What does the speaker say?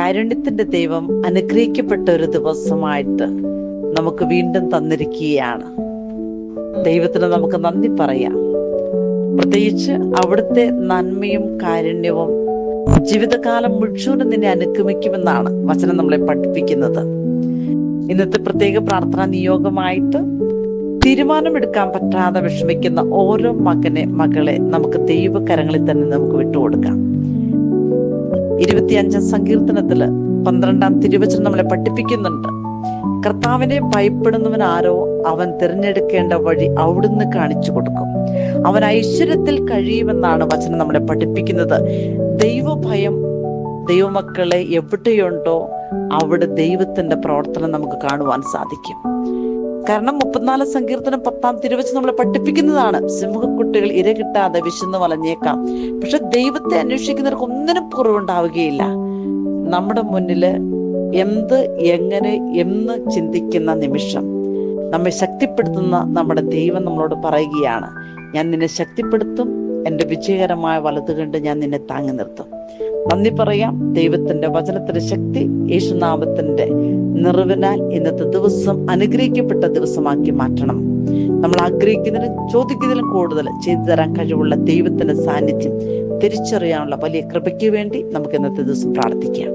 കാരുണ്യത്തിന്റെ ദൈവം അനുഗ്രഹിക്കപ്പെട്ട ഒരു ദിവസമായിട്ട് നമുക്ക് വീണ്ടും തന്നിരിക്കുകയാണ്. ദൈവത്തിന് നമുക്ക് നന്ദി പറയാം. പ്രത്യേകിച്ച് അവിടുത്തെ നന്മയും കാരുണ്യവും ജീവിതകാലം മുഴുവനും നിന്നെ അനുഗമിക്കുമെന്നാണ് വചനം നമ്മളെ പഠിപ്പിക്കുന്നത്. ഇന്നത്തെ പ്രത്യേക പ്രാർത്ഥനാ നിയോഗമായിട്ട് തീരുമാനമെടുക്കാൻ പറ്റാതെ വിഷമിക്കുന്ന ഓരോ മകളെ നമുക്ക് ദൈവകരങ്ങളിൽ തന്നെ നമുക്ക് വിട്ടുകൊടുക്കാം. 25 സങ്കീർത്തനത്തില് 12 തിരുവചനം നമ്മളെ പഠിപ്പിക്കുന്നുണ്ട്. കർത്താവിനെ ഭയപ്പെടുന്നവൻ ആരോ അവൻ തിരഞ്ഞെടുക്കേണ്ട വഴി അവിടുന്ന് കാണിച്ചു കൊടുക്കും. അവൻ ഐശ്വര്യത്തിൽ കഴിയുമെന്നാണ് വചനം നമ്മളെ പഠിപ്പിക്കുന്നത്. ദൈവഭയം ദൈവമക്കളെ എവിടെയുണ്ടോ അവിടെ ദൈവത്തിന്റെ പ്രവർത്തനം നമുക്ക് കാണുവാൻ സാധിക്കും. കാരണം 34 സങ്കീർത്തനം 10 തിരുവചനം നമ്മളെ പഠിപ്പിക്കുന്നതാണ്. സിംഹക്കുട്ടികൾ ഇര കിട്ടാതെ വിശന്ന് വലഞ്ഞേക്കാം, പക്ഷെ ദൈവത്തെ അന്വേഷിക്കുന്നവർക്ക് ഒന്നിനും കുറവുണ്ടാവുകയില്ല. നമ്മുടെ മുന്നില് എന്ത് എങ്ങനെ എന്ന് ചിന്തിക്കുന്ന നിമിഷം നമ്മെ ശക്തിപ്പെടുത്തുന്ന നമ്മുടെ ദൈവം നമ്മളോട് പറയുകയാണ്, ഞാൻ നിന്നെ ശക്തിപ്പെടുത്തും, എൻ്റെ വിജയകരമായ വലത് കണ്ട് ഞാൻ നിന്നെ താങ്ങി നിർത്തും. നന്ദി പറയാം. ദൈവത്തിന്റെ വചനത്തിന്റെ ശക്തി യേശുനാമത്തിന്റെ നിറവിനാൽ ഇന്നത്തെ ദിവസം അനുഗ്രഹിക്കപ്പെട്ട ദിവസമാക്കി മാറ്റണം. നമ്മൾ ആഗ്രഹിക്കുന്നതിനും ചോദിക്കുന്നതിലും കൂടുതൽ ചെയ്തു തരാൻ കഴിവുള്ള ദൈവത്തിന്റെ സാന്നിധ്യം തിരിച്ചറിയാനുള്ള വലിയ കൃപയ്ക്ക് വേണ്ടി നമുക്ക് ഇന്നത്തെ ദിവസം പ്രാർത്ഥിക്കാം.